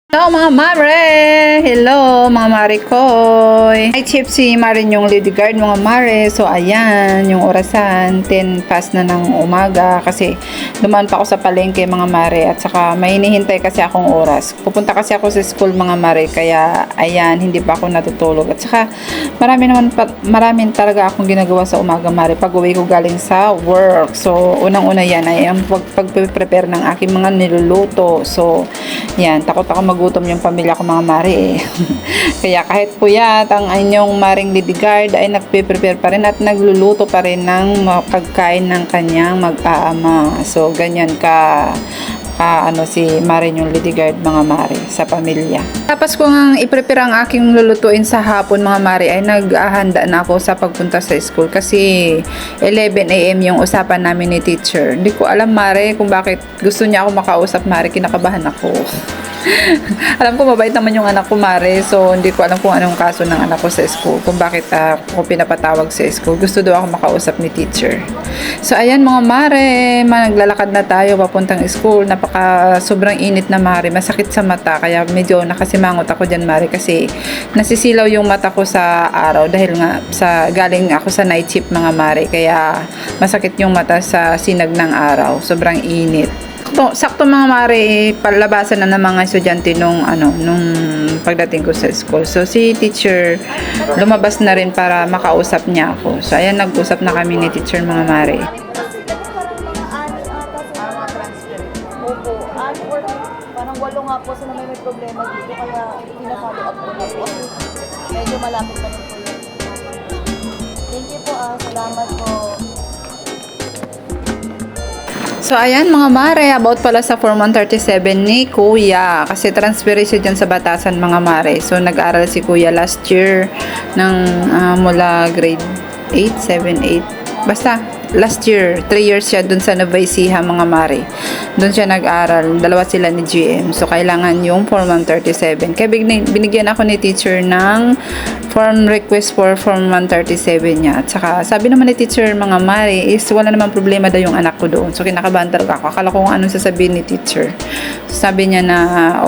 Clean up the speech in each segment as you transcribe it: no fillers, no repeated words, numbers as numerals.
Hello mga mare! Hello mga mare koy! Hi Chip, si Marin yung lady guard mga mare. So ayan, yung orasan 10 past na ng umaga kasi dumaan pa ako sa palengke mga mare at saka may hinihintay kasi akong oras. Pupunta kasi ako sa school mga mare kaya ayan, hindi pa ako natutulog. At saka maraming talaga akong ginagawa sa umaga mare pag uwi ko galing sa work. So unang-una yan ay ang pag-prepare ng aking mga niluluto. So yan, takot ako magutom yung pamilya ko mga mare eh. Kaya kahit puyat ang inyong maring lidigard ay nagpe-prepare pa rin at nagluluto pa rin ng pagkain ng kanyang mag-aama. So ganyan ka si Marin yung lidigard mga mare sa pamilya. Tapos kung ang i-prepare ang aking lulutuin sa hapon mga mare ay naghahanda na ako sa pagpunta sa school kasi 11 AM yung usapan namin ni teacher. Hindi ko alam mare kung bakit gusto niya ako makausap mare, kinakabahan ako. Alam ko mabait naman yung anak ko mare, so hindi ko alam kung anong kaso ng anak ko sa school, kung bakit ako pinapatawag sa school. Gusto daw ako makausap ni teacher. So ayan mga mare, naglalakad na tayo papuntang school. Sobrang init na mare, masakit sa mata kaya medyo nakasimangot ako dyan mare kasi nasisilaw yung mata ko sa araw dahil nga galing ako sa night shift mga mare, kaya masakit yung mata sa sinag ng araw, sobrang init. Sakto mga mare, palabasan na ng mga estudyante nung pagdating ko sa school. So si teacher lumabas na rin para makausap niya ako. So ayan, nag-usap na kami ni teacher mga mare. Opo, or parang walo nga po sila may problema dito kaya pina-follow up ko na po. Medyo malapit na rin po yun. Thank you po, salamat po. So ayan mga mare, about pala sa Form 137 ni Kuya kasi transfer siya dyan sa Batasan mga mare. So nag-aral si Kuya last year ng mula grade 8, 7, 8 basta last year, 3 years siya dun sa Nueva Ecija mga mare. Dun siya nag-aral, dalawa sila ni GM. So kailangan yung Form 137. Kaya binigyan ako ni teacher ng form request for Form 137 niya. At saka sabi naman ni teacher mga mare is wala namang problema daw yung anak ko doon. So kinakabahan talaga ako. Akala ko kung anong sasabihin ni teacher. So, sabi niya na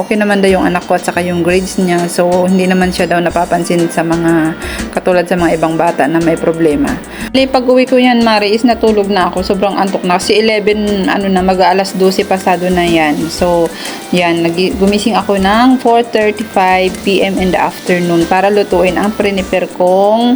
okay naman daw yung anak ko at saka yung grades niya. So hindi naman siya daw napapansin sa mga katulad sa mga ibang bata na may problema. Pag uwi ko yan mare is natulog na ako. Sobrang antok na. Kasi 11 mag-aalas 12 pasado na yan. So yan, gumising ako ng 4:35 PM in the afternoon para lutuin ang prepare kong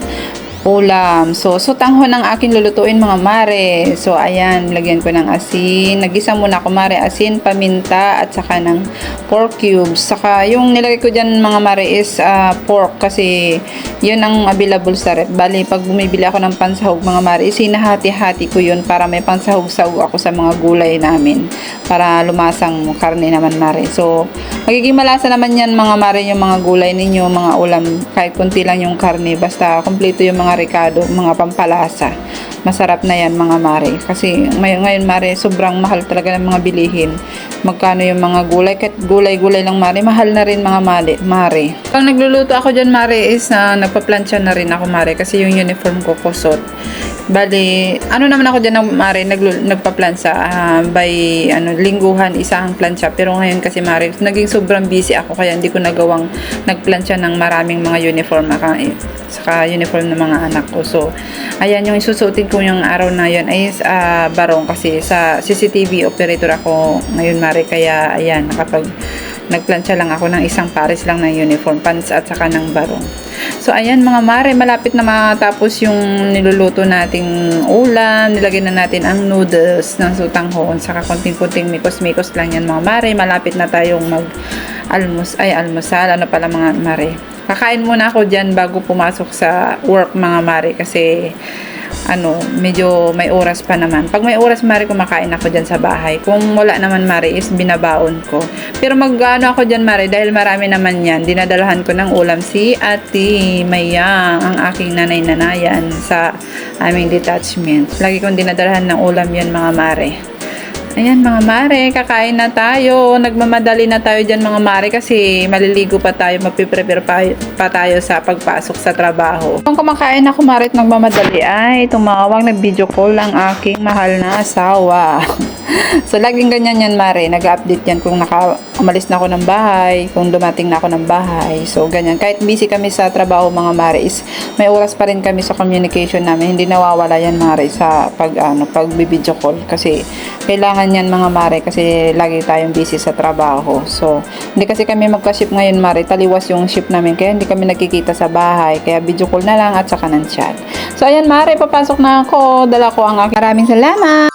ulam. So tanghon ang aking lulutuin mga mare. So ayan, lagyan ko ng asin. Nagisa muna ako mare, asin, paminta at saka ng pork cubes. Saka yung nilagay ko dyan mga mare is pork kasi yun ang available sa rep. Bali, pag bumibili ako ng pansahog mga mare, is hinahati-hati ko yun para may pansahog-sahog ako sa mga gulay namin para lumasang karne naman mare. So magiging malasa naman yan mga mare yung mga gulay ninyo, mga ulam, kahit kunti lang yung karne, basta kompleto yung mga ricado, mga pampalasa. Masarap na yan mga mare. Kasi ngayon mare, sobrang mahal talaga ng mga bilihin. Magkano yung mga gulay? Kahit gulay-gulay lang mare, mahal na rin mga mare. Pag nagluluto ako dyan mare is nagpa-plancha na rin ako mare kasi yung uniform ko kusot. Bali, naman ako dyan mare, nagpa-plancha by lingguhan isang plancha. Pero ngayon kasi mare, naging sobrang busy ako kaya hindi ko nagawang nagplancha ng maraming mga uniform saka uniform ng mga anak ko. So ayan, yung isusutin ko yung araw na yun ay barong kasi sa CCTV operator ako ngayon mare, kaya ayan, nagplancha lang ako ng isang pares lang ng uniform, pants at saka ng barong. So ayan mga mare, malapit na matapos yung niluluto nating ulam. Nilagyan na natin ang noodles ng sutanghon, saka konting-konting mikos-mikos lang yan mga mare. Malapit na tayong almusal, pala mga mare. Kakain muna ako dyan bago pumasok sa work mga mare kasi medyo may oras pa naman. Pag may oras mare, kumakain ako dyan sa bahay. Kung wala naman mare is binabaon ko. Pero ako dyan mare dahil marami naman yan. Dinadalahan ko ng ulam si Ate Mayang, ang aking nanay-nanayan sa aming detachment. Lagi kong dinadalahan ng ulam yan mga mare. Ayan mga mare, kakain na tayo. Nagmamadali na tayo dyan mga mare kasi maliligo pa tayo, mapiprepare pa tayo sa pagpasok sa trabaho. Kung kumakain ako mare at nagmamadali ay tumawag, nag-video call ang aking mahal na asawa. So laging ganyan yan mare, nag-update yan kung umalis na ako ng bahay, kung dumating na ako ng bahay. So ganyan, kahit busy kami sa trabaho mga mare is may oras pa rin kami sa communication namin. Hindi nawawala yan mare sa pag-video call kasi kailangan yan mga mare kasi lagi tayong busy sa trabaho. So, hindi kasi kami magka-ship ngayon mare, taliwas yung ship namin kaya hindi kami nagkikita sa bahay. Kaya video call na lang at saka ng chat. So, ayan mare, papasok na ako. Dala ko ang aking. Maraming salamat!